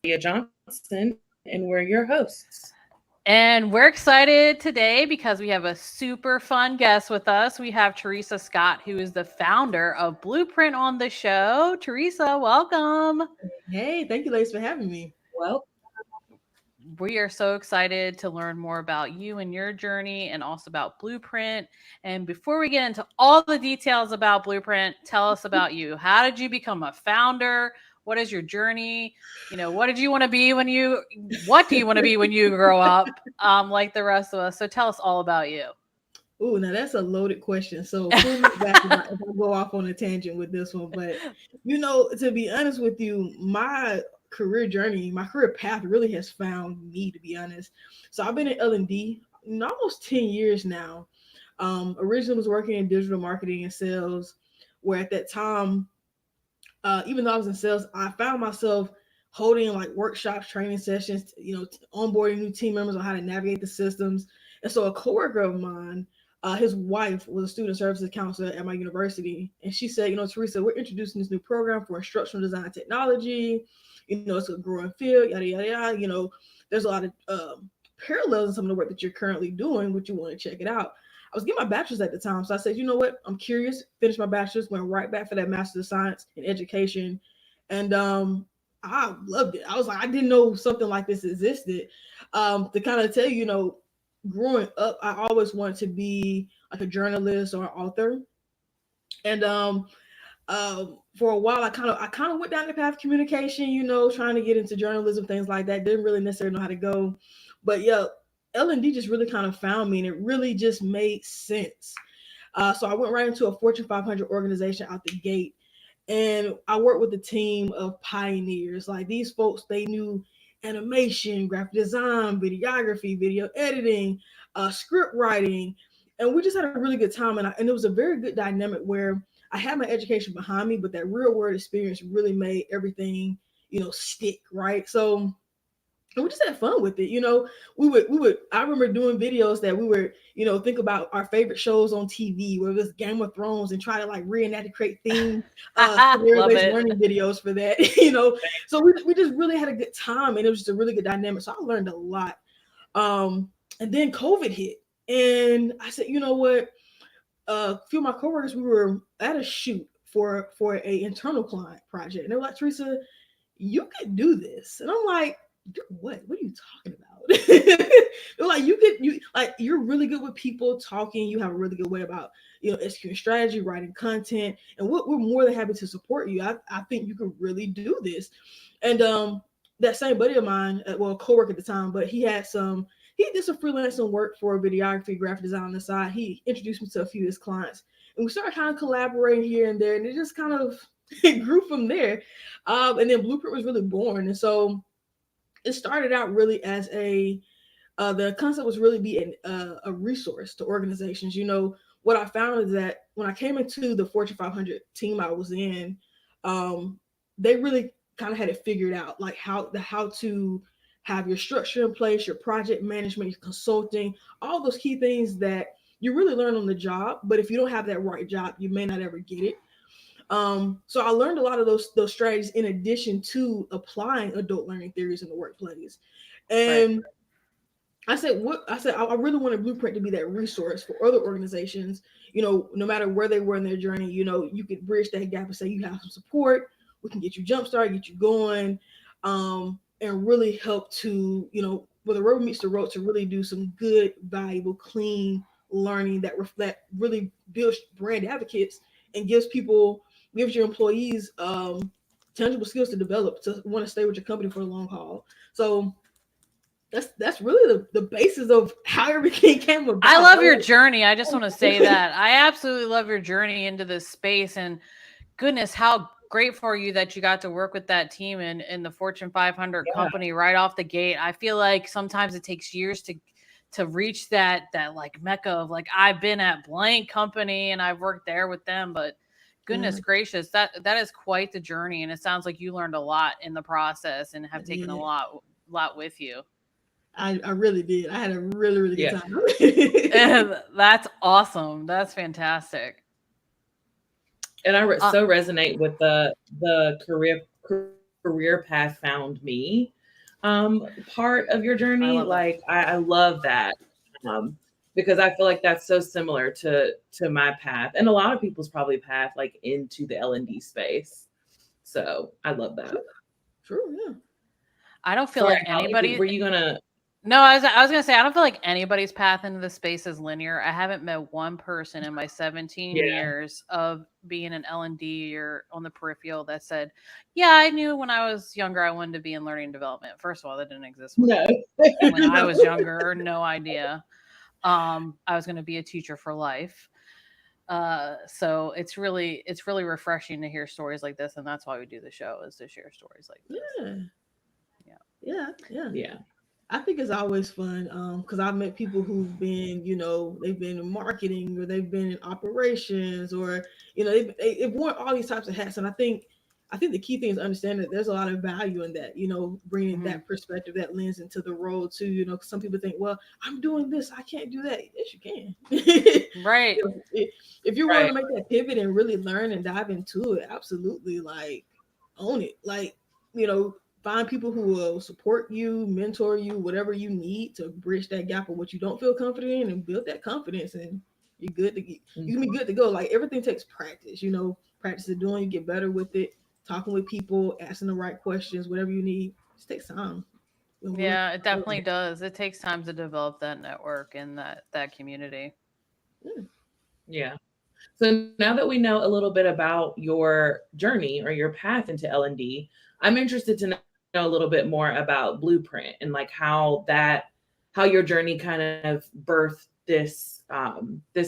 Nadia Johnson, and we're your hosts. And we're excited today because we have a super fun guest with us. We have Teresa Scott, who is the founder of Bleuprint on the show. Teresa, welcome. Hey, thank you, ladies, for having me. Well, We are so excited to learn more about you and your journey and also about Bleuprint. And before we get into all the details about Bleuprint, tell us about you. How did you become a founder? What is your journey? What did you want to be what do you want to be when you grow up? Like the rest of us. So tell us all about you. Ooh, now that's a loaded question. So pull me back if I go off on a tangent with this one. But to be honest with you, my career journey, my career path really has found me, to be honest. So I've been in L&D almost 10 years now. Originally was working in digital marketing and sales, where at that time, even though I was in sales, I found myself holding like workshops, training sessions, onboarding new team members on how to navigate the systems. And so a coworker of mine, his wife was a student services counselor at my university. And she said, Teresa, we're introducing this new program for instructional design technology. It's a growing field, yada, yada, yada. There's a lot of parallels in some of the work that you're currently doing. Would you want to check it out? I was getting my bachelor's at the time. So I said, you know what? I'm curious, finished my bachelor's, went right back for that master's of science in education. And I loved it. I was like, I didn't know something like this existed. To kind of tell you, growing up, I always wanted to be like a journalist or an author. And for a while, I kind of went down the path of communication, trying to get into journalism, things like that. Didn't really necessarily know how to go. But yeah, L&D just really kind of found me, and it really just made sense. So I went right into a Fortune 500 organization out the gate, and I worked with a team of pioneers. Like these folks, they knew animation, graphic design, videography, video editing, script writing, and we just had a really good time. And it was a very good dynamic where I had my education behind me, but that real world experience really made everything, stick, right? So and we just had fun with it. We would I remember doing videos that we were, think about our favorite shows on TV, whether it's Game of Thrones, and try to like reenact and create theme Love scenario-based it. learning videos for that. So we just really had a good time, and it was just a really good dynamic. So I learned a lot. And then COVID hit, and I said, you know what? A few of my coworkers, we were at a shoot for a internal client project, and they were like, Teresa, you could do this. And I'm like, do what? What are you talking about? They're like, you're really good with people talking. You have a really good way about, executing strategy, writing content. And we're more than happy to support you. I think you can really do this. And that same buddy of mine, a coworker at the time, but he did some freelancing work for videography, graphic design on the side. He introduced me to a few of his clients. And we started kind of collaborating here and there. And it just kind of it grew from there. And then Bleuprint was really born. And so it started out really as the concept was really be a resource to organizations. What I found is that when I came into the Fortune 500 team I was in, they really kind of had it figured out, like how to have your structure in place, your project management, your consulting, all those key things that you really learn on the job. But if you don't have that right job, you may not ever get it. So I learned a lot of those strategies in addition to applying adult learning theories in the workplace. And Right. I really wanted Bleuprint to be that resource for other organizations, no matter where they were in their journey, you could bridge that gap and say you have some support, we can get you jump started, get you going, and really help to, where the rubber meets the road, to really do some good, valuable, clean learning that really builds brand advocates and gives your employees tangible skills to develop to want to stay with your company for the long haul. So that's really the basis of how everything came I about. love your journey. I just want to say that. I absolutely love your journey into this space. And goodness, how great for you that you got to work with that team in the Fortune 500 yeah, company right off the gate. I feel like sometimes it takes years to reach that like mecca of like I've been at blank company and I've worked there with them, but Yeah, goodness gracious, that is quite the journey, and it sounds like you learned a lot in the process and I have taken a did. lot with you. I really did. I had a really, really good yeah. time. And that's awesome. That's fantastic. And I Uh, so resonate with the career path career path found me part of your I journey. love that. Like I love that. Um, because I feel like that's so similar to my path and a lot of people's probably path like into the L&D space. So I love True, that. true, yeah. I don't feel Sorry, like Allie, anybody. were you gonna? No, I was gonna say I don't feel like anybody's path into the space is linear. I haven't met one person in my 17 Yeah, years of being an L&D or on the peripheral that said, "Yeah, I knew when I was younger I wanted to be in learning development." First of all, that didn't exist no. when I No. was younger. No idea. I was going to be a teacher for life. So it's really refreshing to hear stories like this, and that's why we do the show is to share stories like this. Yeah, Yeah. yeah. Yeah, I think it's always fun because I've met people who've been, they've been in marketing or they've been in operations or, they've worn all these types of hats. And I think the key thing is understanding that there's a lot of value in that, bringing Hmm. that perspective, that lens into the role too. 'Cause some people think, well, I'm doing this, I can't do that. Yes, you can. Right. If you're willing right. to make that pivot and really learn and dive into it, absolutely, like own it. Like, find people who will support you, mentor you, whatever you need to bridge that gap of what you don't feel confident in, and build that confidence. And you're good to get. You can be Mhm. good to go. Like everything takes practice. Practice of doing. You get better with it. Talking with people, asking the right questions, whatever you need. Just takes time. And willing. Yeah, it definitely does. It takes time to develop that network and that community. Yeah. Yeah. So now that we know a little bit about your journey or your path into L&D, I'm interested to know a little bit more about Bleuprint and like how your journey kind of birthed this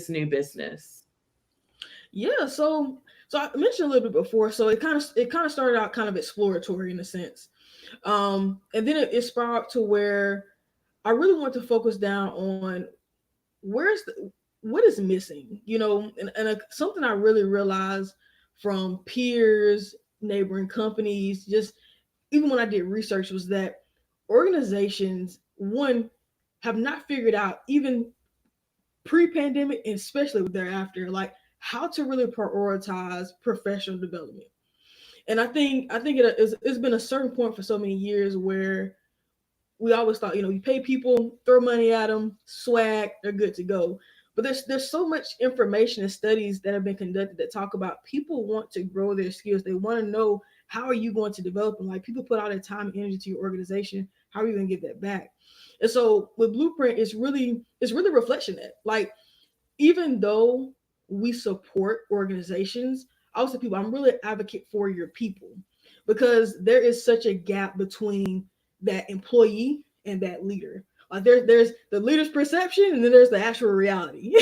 new business. Yeah. So I mentioned a little bit before. So it kind of started out kind of exploratory in a sense. And then it spiraled to where I really want to focus down on where's the what is missing, and something I really realized from peers, neighboring companies, just even when I did research, was that organizations, one, have not figured out, even pre-pandemic and especially thereafter, like how to really prioritize professional development. And I think it's been a certain point for so many years where we always thought, you pay people, throw money at them, swag, they're good to go. But there's so much information and studies that have been conducted that talk about people want to grow their skills. They want to know, how are you going to develop them? Like, people put all their time and energy to your organization. How are you going to get that back? And so with Bleuprint, it's really a reflection that, like, even though we support organizations, also people, I'm really advocate for your people, because there is such a gap between that employee and that leader. Like there's the leader's perception and then there's the actual reality.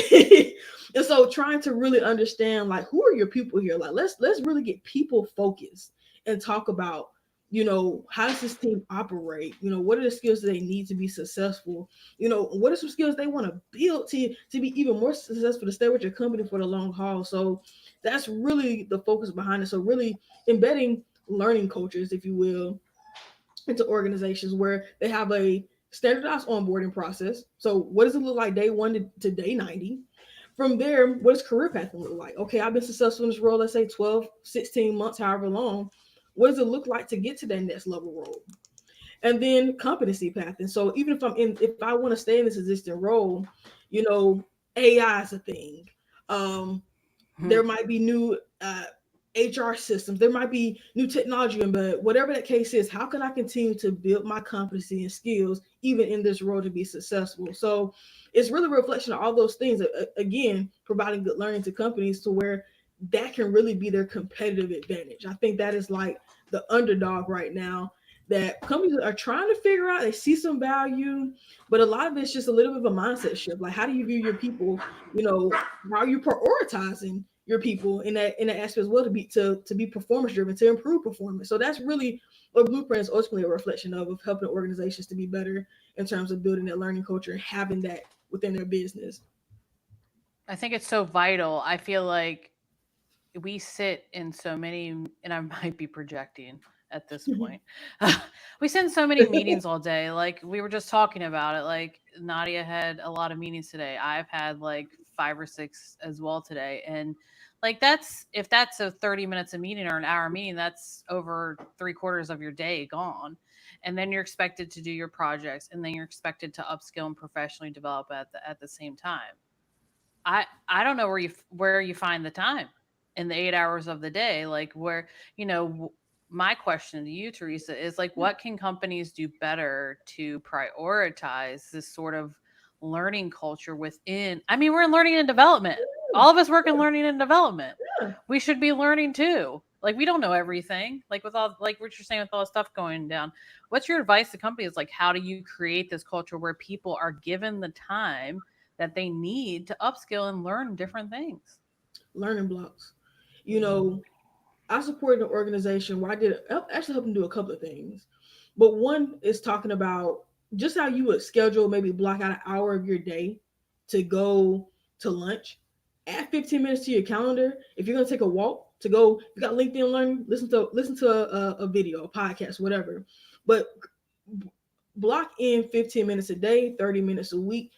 And so trying to really understand, like, who are your people here? Like, let's really get people focused and talk about, how does this team operate? What are the skills that they need to be successful? What are some skills they want to build to be even more successful, to stay with your company for the long haul? So that's really the focus behind it. So really embedding learning cultures, if you will, into organizations where they have a standardized onboarding process. So what does it look like day one to day 90? From there, what does career path look like? Okay, I've been successful in this role, let's say 12, 16 months, however long. What does it look like to get to that next level role? And then competency path. And so even if I want to stay in this existing role, you know, AI is a thing. Um, there Hmm. might be new HR systems. There might be new technology, but whatever that case is, how can I continue to build my competency and skills even in this role to be successful? So it's really a reflection of all those things. Again, providing good learning to companies to where that can really be their competitive advantage. I think that is like the underdog right now, that companies are trying to figure out. They see some value, but a lot of it's just a little bit of a mindset shift. Like, how do you view your people? How are you prioritizing your people in that aspect as well, to be performance driven, to improve performance? So that's really what Bleuprint is ultimately a reflection of helping organizations to be better in terms of building that learning culture and having that within their business. I think it's so vital. I feel like we sit in so many, and I might be projecting at this point. We sit in so many meetings all day. Like we were just talking about it. Like Nadia had a lot of meetings today. I've had like 5 or 6 as well today. And Like that's if that's a 30 minutes a meeting or an hour meeting, that's over 3/4 of your day gone. And then you're expected to do your projects, and then you're expected to upskill and professionally develop at the same time. I don't know where you find the time in the 8 hours of the day. Like where you know my question to you, Teresa, is like what can companies do better to prioritize this sort of learning culture within? I mean, we're in learning and development. All of us work in learning and development. Yeah. We should be learning too. Like we don't know everything. Like with all like what you're saying with all the stuff going down. What's your advice to companies? Like how do you create this culture where people are given the time that they need to upskill and learn different things? Learning blocks. You know, I supported an organization where I actually helped them do a couple of things. But one is talking about just how you would schedule, maybe block out an hour of your day to go to lunch. Add 15 minutes to your calendar. If you're gonna take a walk to go, if you got LinkedIn Learning, listen to a video, a podcast, whatever. But block in 15 minutes a day, 30 minutes a week.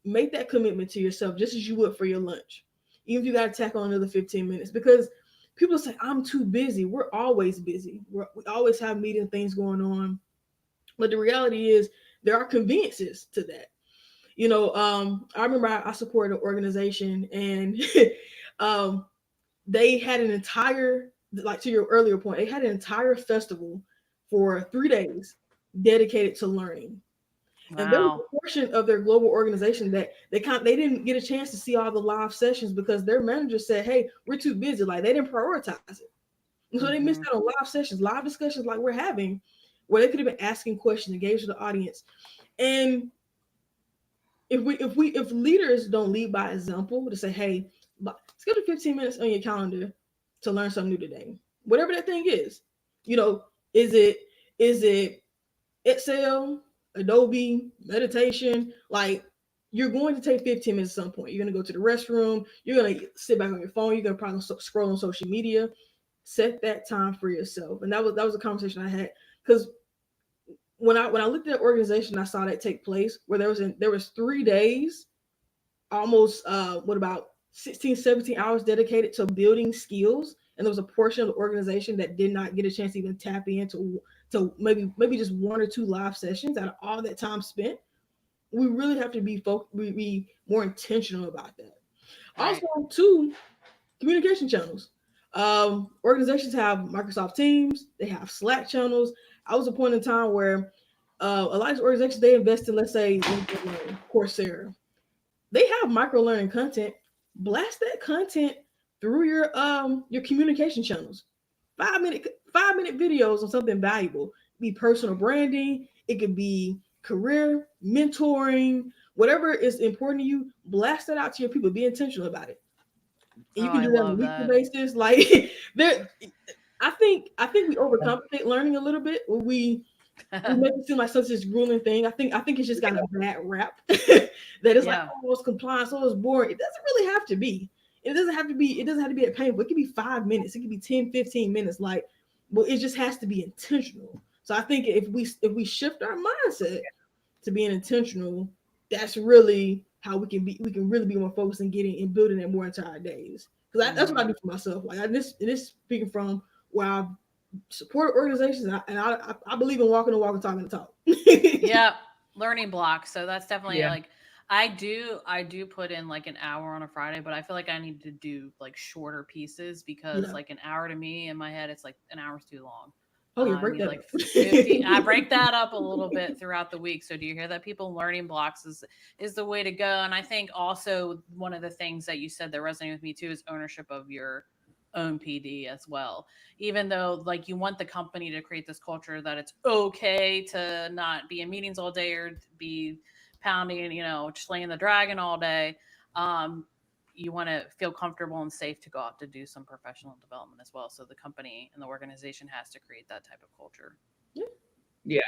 Make that commitment to yourself just as you would for your lunch. Even if you got to tack on another 15 minutes, because people say, I'm too busy. We're always busy. We always have meeting things going on. But the reality is there are conveniences to that. I remember I supported an organization and um, they had an entire, like to your earlier point, they had an entire festival for 3 days dedicated to learning. And there was Wow. a portion of their global organization that they didn't get a chance to see all the live sessions because their manager said, "Hey, we're too busy." Like they didn't prioritize it, and so they missed Mm-hmm. out on live sessions, live discussions like we're having, where they could have been asking questions, engaged with the audience. And if leaders don't lead by example to say, "Hey, schedule 15 minutes on your calendar to learn something new today," whatever that thing is, you know, is it Excel, Adobe, meditation, like you're going to take 15 minutes at some point. You're going to go to the restroom. You're going to sit back on your phone. You're going to probably scroll on social media. Set that time for yourself. And that was a conversation I had because when I looked at the organization, I saw that take place where there was 3 days, almost what about 16, 17 hours dedicated to building skills. And there was a portion of the organization that did not get a chance to even tap into to maybe just one or two live sessions out of all that time spent. We really have to be more intentional about that. Also, Right. too, communication channels. Organizations have Microsoft Teams, they have Slack channels. I was a point in time where a lot of these organizations they invest in, let's say, Coursera. They have micro learning content. Blast that content through your communication channels. 5 minute videos on something valuable. Be personal branding. It could be career mentoring, whatever is important to you. Blast that out to your people. Be intentional about it. And Oh, you can I do that on a love weekly that. basis. Like there, I think we overcomplicate learning a little bit. When we make it seem like such this grueling thing. I think it's just got a bad rap that it's like, Yeah. oh, it's compliance, oh, it's boring. It doesn't really have to be. It doesn't have to be that painful. It could be 5 minutes, it could be 10, 15 minutes. Like, well, it just has to be intentional. So I think if we shift our mindset to being intentional, that's really how we can really be more focused and getting and building it more into our days. Because that's what I Mm-hmm. do for myself. Like this speaking from where I've supported organizations and I believe in walking the walk and talking the talk. Yep. Learning blocks. So that's definitely Yeah. like I do put in like an hour on a Friday, but I feel like I need to do like shorter pieces because Yeah. like an hour to me in my head it's like an hour's too long. Oh yeah, I break need that like up. 50. I break that up a little bit throughout the week. So do you hear that? People learning blocks is the way to go. And I think also one of the things that you said that resonated with me too is ownership of your own PD as well. Even though like you want the company to create this culture that it's okay to not be in meetings all day or be pounding, slaying the dragon all day. Um, you want to feel comfortable and safe to go out to do some professional development as well. So the company and the organization has to create that type of culture. Yeah.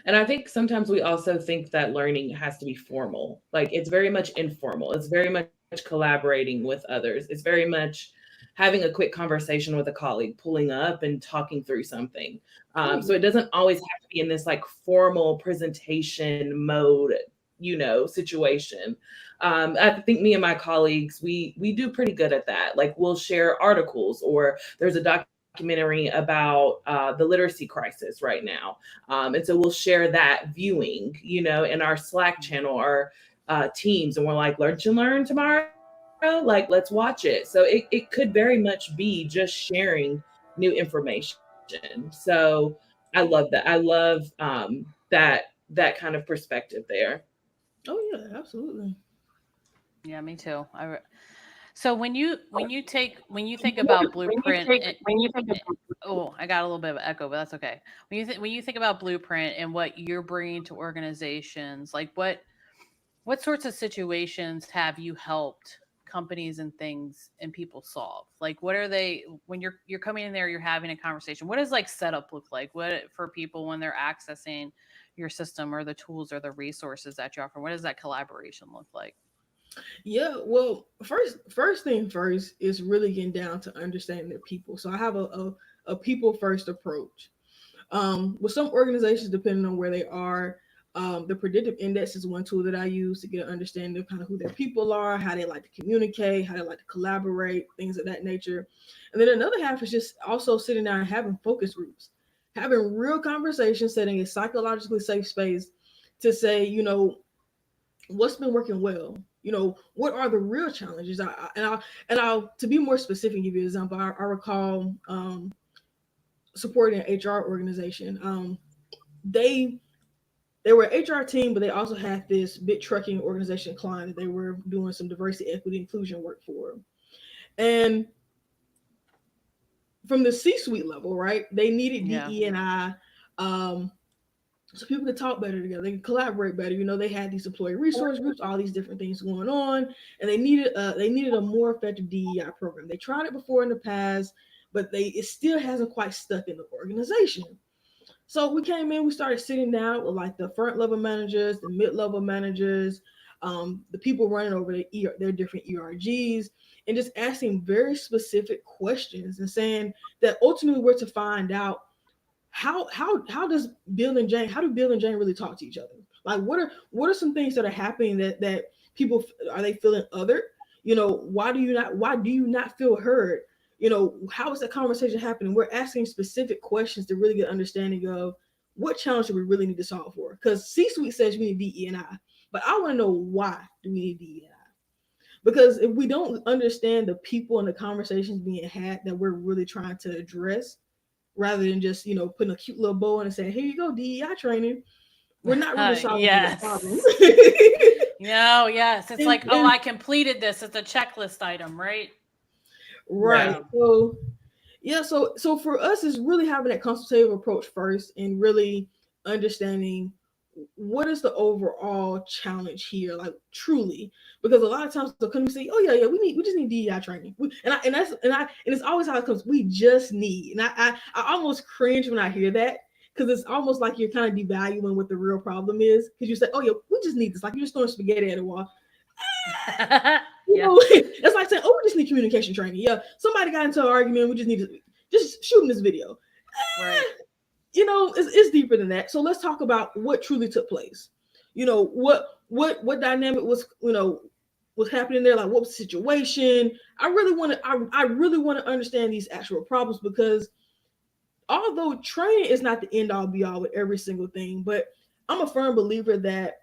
And I think sometimes we also think that learning has to be formal. Like it's very much informal. It's very much collaborating with others. It's very much having a quick conversation with a colleague, pulling up and talking through something. Oh So yeah. it doesn't always have to be in this like formal presentation mode, situation. I think me and my colleagues, we do pretty good at that. Like we'll share articles, or there's a documentary about the literacy crisis right now, and so we'll share that viewing, in our Slack channel or teams, and we're like, lunch and learn tomorrow, like let's watch it. So it could very much be just sharing new information. So I love that. I love that kind of perspective there. Oh yeah, absolutely. Yeah, me too. So when you think about Blueprint, oh, I got a little bit of echo, but that's okay. When you think about Blueprint and what you're bringing to organizations, like what sorts of situations have you helped companies and things and people solve? Like what are they when you're coming in there, you're having a conversation. What does like setup look like? What for people when they're accessing your system or the tools or the resources that you offer? What does that collaboration look like? Yeah, well, first thing first is really getting down to understanding their people. So I have a people first approach. With some organizations, depending on where they are, the predictive index is one tool that I use to get an understanding of kind of who their people are, how they like to communicate, how they like to collaborate, things of that nature. And then another half is just also sitting down and having focus groups, having real conversations, setting a psychologically safe space to say, what's been working well. What are the real challenges? I'll to be more specific, give you an example. I recall supporting an HR organization. They were an HR team, but they also had this big trucking organization client that they were doing some diversity, equity, inclusion work for. And from the C-suite level, right, they needed Yeah. DE and I, so people could talk better together, they could collaborate better. They had these employee resource groups, all these different things going on, and they needed a more effective DEI program. They tried it before in the past, but it still hasn't quite stuck in the organization. So we came in, we started sitting down with like the front level managers, the mid level managers, the people running over their different ERGs, and just asking very specific questions and saying that ultimately we're to find out how does Bill and Jane, how do Bill and Jane really talk to each other? Like what are some things that are happening that people, are they feeling other? Why do you not feel heard? How is that conversation happening? We're asking specific questions to really get understanding of what challenge do we really need to solve for? Because C-suite says we need DE and I, but I want to know why do we need DE and I? Because if we don't understand the people and the conversations being had that we're really trying to address, rather than just putting a cute little bow on and saying, here you go, DEI training, we're not really solving the problem. Yes. No, yes. It's like, oh, I completed this. It's a checklist item, right? Right. Yeah. So yeah, so for us is really having that consultative approach first and really understanding what is the overall challenge here, like truly, because a lot of times they'll come and say, oh yeah, we just need DEI training, and it's always how it comes. We just need, and I almost cringe when I hear that, because it's almost like you're kind of devaluing what the real problem is, because you say, oh yeah, we just need this, like you're just throwing spaghetti at a wall. Yeah. It's like saying, oh, we just need communication training. Yeah, somebody got into an argument, we just need to just shoot them this video. Right. It's deeper than that. So let's talk about what truly took place. What dynamic was happening there. Like, what was the situation? I really want to understand these actual problems, because although training is not the end all be all with every single thing, but I'm a firm believer that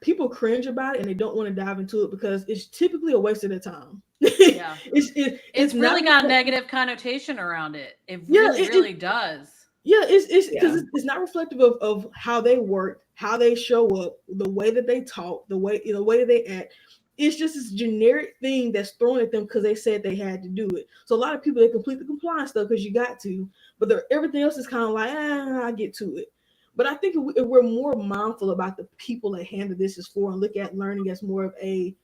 people cringe about it and they don't want to dive into it because it's typically a waste of their time. Yeah. It's really not got a negative connotation around it. It Yeah, really does. yeah, it's because Yeah. it's not reflective of how they work, how they show up, the way that they talk, the way that they act. It's just this generic thing that's thrown at them because they said they had to do it. So a lot of people, they complete the compliance stuff because you got to, but everything else is kind of like, I get to it. But I think if we're more mindful about the people that handle this is for, and look at learning as more of a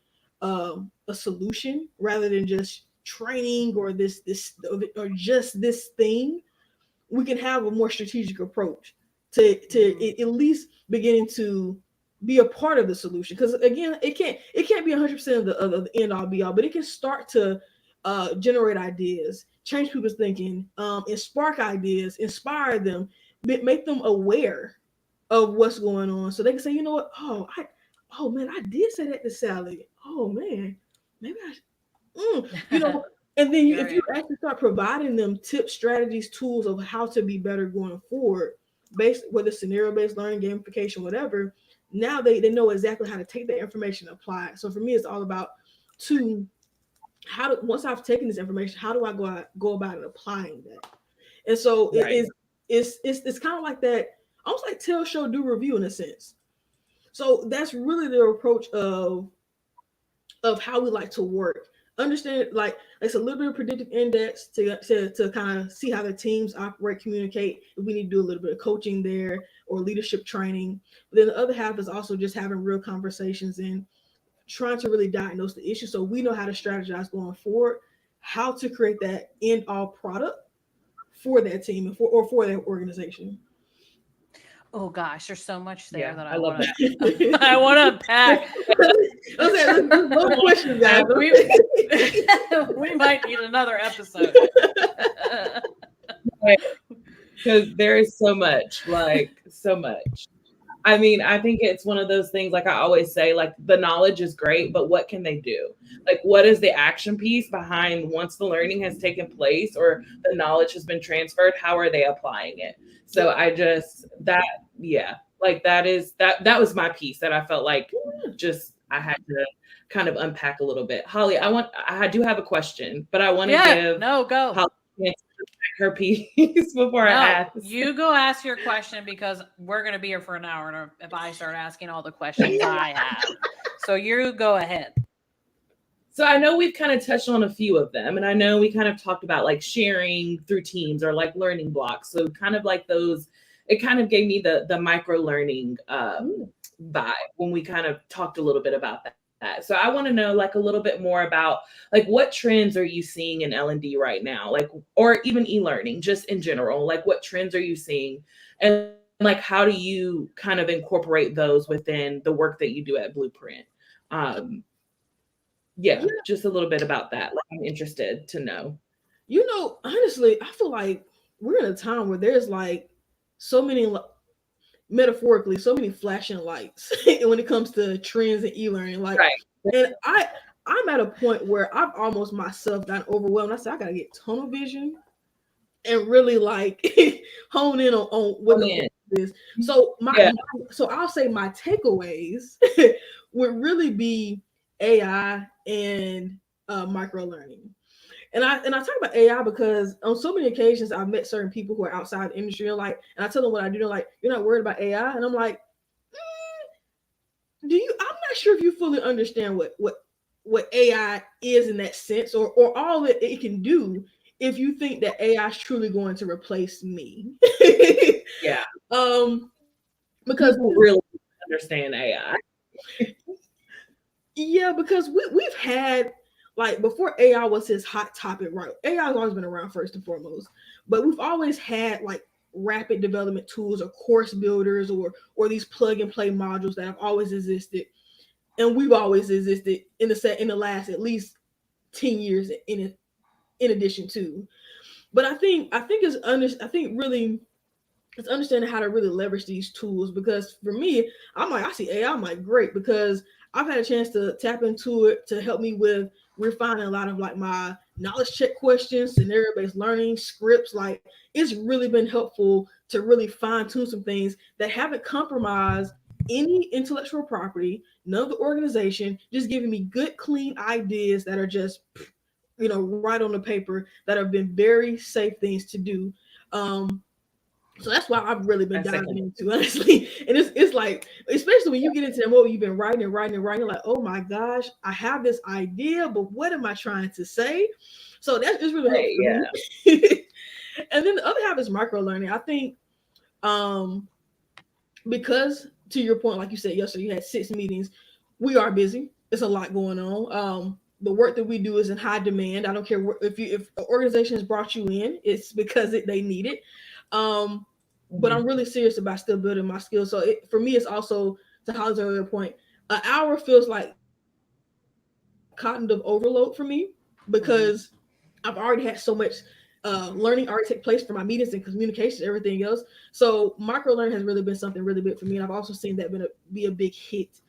solution rather than just training or this or just this thing, we can have a more strategic approach to at least beginning to be a part of the solution. Because again, it can't be 100% of the end all be all, but it can start to generate ideas, change people's thinking, and spark ideas, inspire them, make them aware of what's going on, so they can say, you know what, oh man, I did say that to Sally. Oh man, maybe you know. And then if you actually start providing them tips, strategies, tools of how to be better going forward, based whether scenario based learning, gamification, whatever, now they know exactly how to take that information and apply it. So for me, it's all about to once I've taken this information, how do I go about it applying that? And so it Right. is it's kind of like that, almost like tell, show, do, review in a sense. So that's really the approach of how we like to work. Understand, like it's a little bit of predictive index to kind of see how the teams operate, communicate. If we need to do a little bit of coaching there or leadership training, but then the other half is also just having real conversations and trying to really diagnose the issue so we know how to strategize going forward, how to create that end all product for that team and for that organization. Oh gosh, there's so much there Yeah, that I I love want that. to I want to unpack. Okay, no questions, guys. We might need another episode. Because there is so much, like so much. I mean, I think it's one of those things, like I always say, like the knowledge is great, but what can they do? Like, what is the action piece behind once the learning has taken place or the knowledge has been transferred? How are they applying it? So I just, yeah, like that was my piece that I felt like just I had to kind of unpack a little bit. Holly, I do have a question, but I want to give go. Holly a chance to unpack her piece before I ask. You go ask your question because we're going to be here for an hour if I start asking all the questions I have. So you go ahead. So I know we've kind of touched on a few of them, and I know we kind of talked about like sharing through teams or like learning blocks. So kind of like those, it kind of gave me the micro learning vibe when we kind of talked a little bit about that. So I want to know like a little bit more about like what trends are you seeing in L&D right now, like or even e-learning, just in general. Like what trends are you seeing, and like how do you kind of incorporate those within the work that you do at Bleuprint? Yeah, just a little bit about that. Like, I'm interested to know. You know, honestly, I feel like we're in a time where there's like so many, metaphorically, so many flashing lights when it comes to trends and e-learning. Like, and I'm at a point where I've almost myself gotten overwhelmed. I said I gotta get tunnel vision and really like hone in on what the is. So so I'll say my takeaways would really be AI and micro learning. And I talk about AI because on so many occasions I've met certain people who are outside the industry and I tell them what I do. They're like, "You're not worried about AI?" And I'm like, "Do you? I'm not sure if you fully understand what AI is in that sense, or all that it can do. If you think that AI is truly going to replace me." Yeah. Because people really understand AI. Yeah, because we've had, like, before AI was his hot topic, right? AI has always been around first and foremost, but we've always had like rapid development tools or course builders or these plug and play modules that have always existed, and we've always existed in the last at least 10 years in addition to. But I think really it's understanding how to really leverage these tools, because for me, I see AI, I'm like, great, because I've had a chance to tap into it to help me with refining a lot of like my knowledge check questions, scenario based learning scripts. Like, it's really been helpful to really fine tune some things that haven't compromised any intellectual property, none of the organization, just giving me good, clean ideas that are just, right on the paper, that have been very safe things to do. So that's why I've really been diving into, honestly. And it's like, especially when you get into that mode, you've been writing and writing and writing, like, oh my gosh, I have this idea, but what am I trying to say? So that is really helpful for me. And then the other half is micro learning. I think because, to your point, like you said yesterday, you had 6 meetings. We are busy. It's a lot going on. The work that we do is in high demand. I don't care if an organization has brought you in, it's because they need it. But I'm really serious about still building my skills. So for me, it's also, to Holly's earlier point, an hour feels like cognitive overload for me, because I've already had so much learning already take place for my meetings and communications, everything else. So micro learning has really been something really big for me, and I've also seen that be a big hit.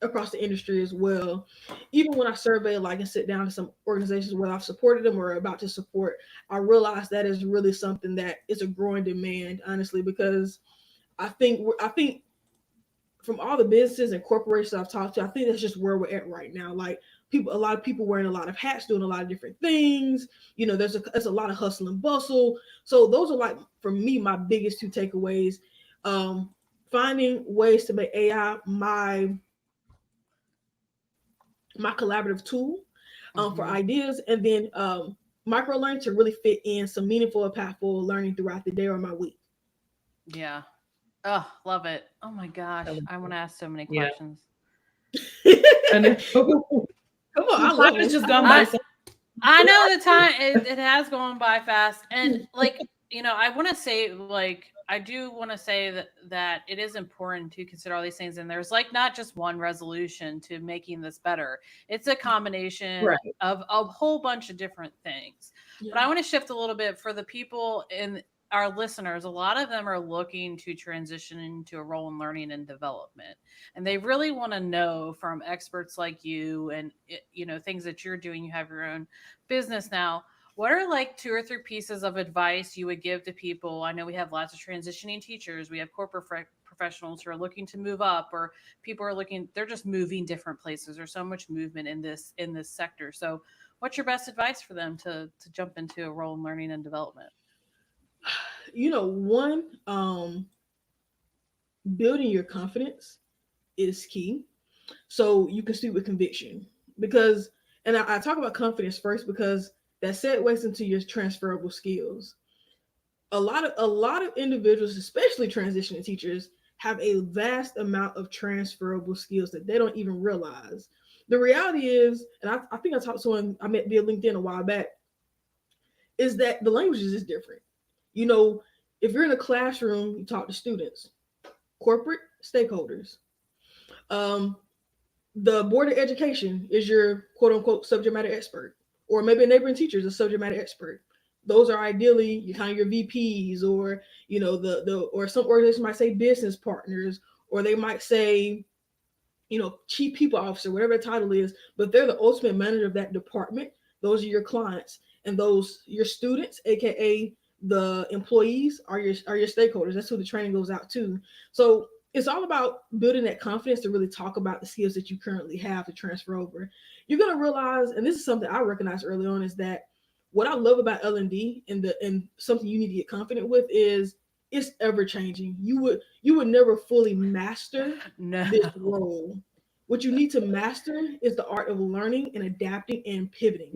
across the industry as well. Even when I survey, like, and sit down to some organizations where I've supported them or about to support, I realize that is really something that is a growing demand, honestly, because I think from all the businesses and corporations I've talked to, I think that's just where we're at right now. Like, people, a lot of people wearing a lot of hats, doing a lot of different things. There's a lot of hustle and bustle. So those are, like, for me, my biggest two takeaways. Um, Finding ways to make AI my collaborative tool for Mm-hmm. ideas, and then micro learning to really fit in some meaningful, impactful learning throughout the day or my week. Yeah. Oh, love it. Oh my gosh. I want to ask so many Yeah. questions. I know. Come on, I Time love has them. just I gone love by I them. so I know the time it has gone by fast, and like I want to say, like, I do want to say that it is important to consider all these things, and there's like not just one resolution to making this better. It's a combination right. of a whole bunch of different things. But Yeah. I want to shift a little bit for the people in our listeners. A lot of them are looking to transition into a role in learning and development, and they really want to know from experts like you and things that you're doing. You have your own business now. What are like two or three pieces of advice you would give to people? I know we have lots of transitioning teachers. We have corporate professionals who are looking to move up, or people are looking, they're just moving different places. There's so much movement in this sector. So what's your best advice for them to jump into a role in learning and development? One, building your confidence is key. So you can speak with conviction. Because, and I talk about confidence first because that segues into your transferable skills. A lot of individuals, especially transitioning teachers, have a vast amount of transferable skills that they don't even realize. The reality is, and I think I talked to someone I met via LinkedIn a while back, is that the language is just different. You know, if you're in a classroom, you talk to students, corporate stakeholders. Um, the board of education is your quote unquote subject matter expert, or maybe a neighboring teacher is a subject matter expert. Those are ideally kind of your VPs, or the or some organizations might say business partners, or they might say chief people officer, whatever the title is, but they're the ultimate manager of that department. Those are your clients, and those your students, aka the employees, are your stakeholders. That's who the training goes out to. So it's all about building that confidence to really talk about the skills that you currently have to transfer over. You're gonna realize, and this is something I recognized early on, is that what I love about L&D and something you need to get confident with is it's ever changing. You would never fully master No. this role. What you need to master is the art of learning and adapting and pivoting.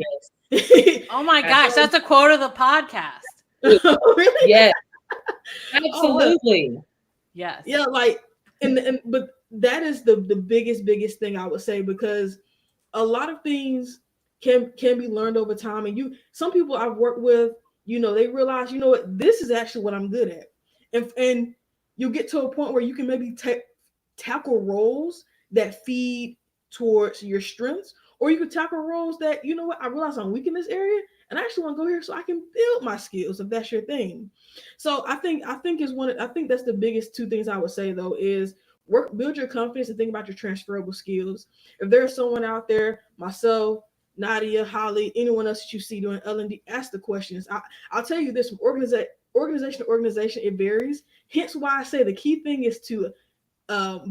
Yes. Oh my gosh, Absolutely. that's a quote of the podcast. Really? Yes. Oh, well, Absolutely. Yes. yeah, like, and but that is the biggest thing I would say, because a lot of things can be learned over time. And some people I've worked with, they realize, what, this is actually what I'm good at. And you get to a point where you can maybe tackle roles that feed towards your strengths, or you could tackle roles that, what, I realize I'm weak in this area, and I actually want to go here so I can build my skills, if that's your thing. So I think that's the biggest two things I would say, though, is build your confidence and think about your transferable skills. If there's someone out there, myself, Nadia, Holly, anyone else that you see doing L&D, ask the questions. I'll tell you this, from organization to organization, it varies. Hence why I say the key thing is to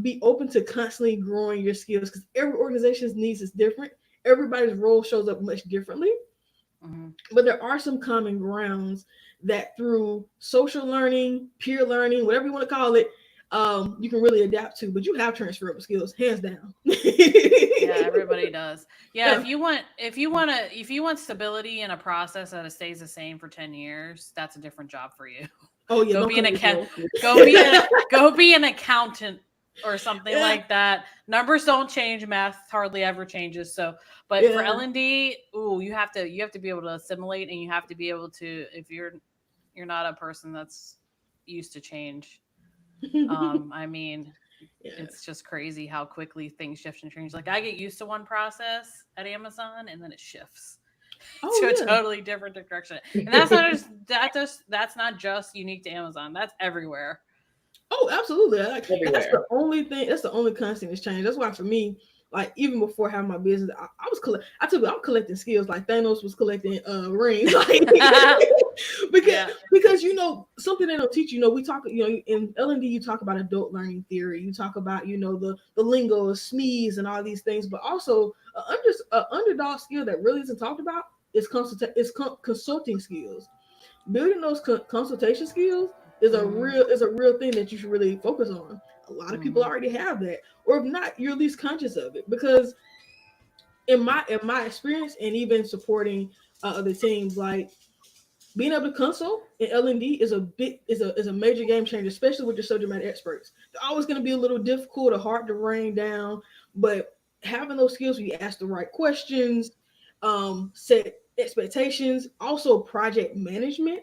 be open to constantly growing your skills, because every organization's needs is different. Everybody's role shows up much differently. Mm-hmm. But there are some common grounds that through social learning, peer learning, whatever you want to call it, you can really adapt to. But you have transferable skills, hands down. Yeah, everybody does. Yeah, Yeah. if you want stability in a process that it stays the same for 10 years, that's a different job for you. Oh yeah, Go don't be an come to this account role. go be an accountant or something Yeah, like that. Numbers don't change, math hardly ever changes. So, but for yeah. L&D, ooh, you have to be able to assimilate, and you have to be able to, if you're not a person that's used to change. I mean, Yeah. it's just crazy how quickly things shift and change. Like, I get used to one process at Amazon, and then it shifts Oh to a yeah. totally different direction. And that's not just unique to Amazon. That's everywhere. Oh, absolutely. Like that's everywhere. the only thing. That's the only constant that's changed. That's why for me, like even before having my business, I was I told you I'm collecting skills. Like Thanos was collecting rings. Like because Yeah. something they don't teach. We talk. In L&D you talk about adult learning theory. You talk about the lingo, SMEs, and all these things. But also a underdog skill that really isn't talked about is consulting skills. Building those consultation skills is a Mhm. real thing that you should really focus on. A lot of people Mhm. already have that, or if not, you're at least conscious of it. Because in my experience, and even supporting other teams, like being able to consult in L&D is a major game changer, especially with your subject matter experts. They're always going to be a little difficult or hard to rain down, but having those skills where you ask the right questions, set expectations, also project management.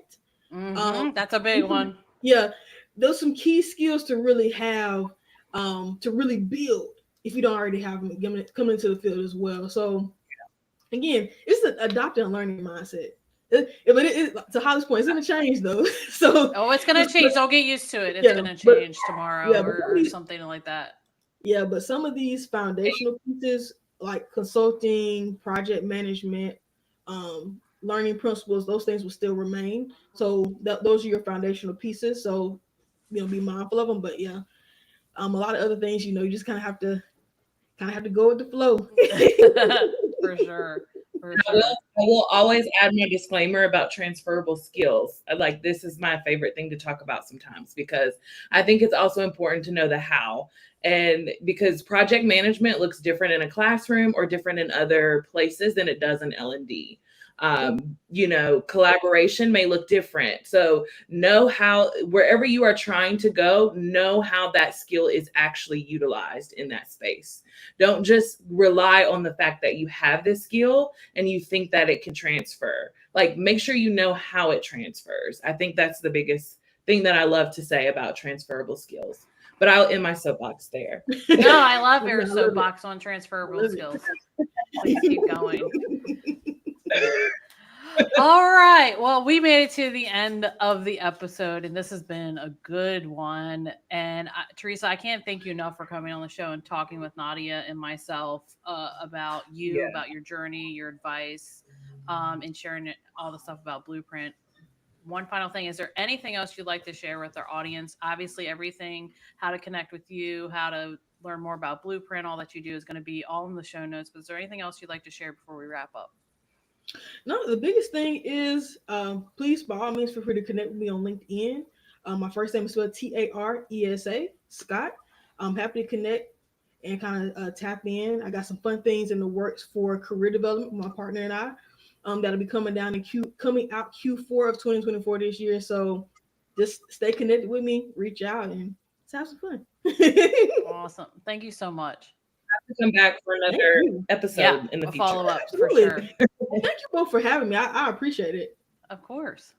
Um, That's a big one. yeah, those some key skills to really have, to really build if you don't already have them coming into the field as well. So again, it's an adopting and learning mindset. But to Holly's point, it's going to change though. So, Oh, it's gonna change. Don't get used to it. It's yeah, gonna but change tomorrow yeah, but some of or these, something like that. yeah, but some of these foundational pieces like consulting, project management, learning principles, those things will still remain. So those are your foundational pieces. So be mindful of them. But yeah, a lot of other things, you just kind of have to go with the flow. For sure. For I will, sure. I will always add my disclaimer about transferable skills. Like this is my favorite thing to talk about sometimes because I think it's also important to know the how. And because project management looks different in a classroom or different in other places than it does in L&D. Collaboration may look different. So know how, wherever you are trying to go, know how that skill is actually utilized in that space. Don't just rely on the fact that you have this skill and you think that it can transfer. Like, make sure you know how it transfers. I think that's the biggest thing that I love to say about transferable skills. But I'll end my soapbox there. No, I love No, your I love it. soapbox on I transferable love skills. Please keep going. it. All right. Well, we made it to the end of the episode, and this has been a good one. And Teresa, I can't thank you enough for coming on the show and talking with Nadia and myself about you, Yeah. about your journey, your advice, and sharing all the stuff about Bleuprint. One final thing, is there anything else you'd like to share with our audience? Obviously, everything, how to connect with you, how to learn more about Bleuprint, all that you do is going to be all in the show notes. But is there anything else you'd like to share before we wrap up? No, the biggest thing is, please, by all means, feel free to connect with me on LinkedIn. My first name is spelled Taresa, Scott. I'm happy to connect and kind of tap in. I got some fun things in the works for career development with my partner and I. That'll be coming out Q4 of 2024 this year. So just stay connected with me, reach out, and let's have some fun. Awesome. Thank you so much. Come back for Thank another you. Yeah, episode in the a future. follow up for Absolutely. sure. And thank you both for having me. I appreciate it. Of course.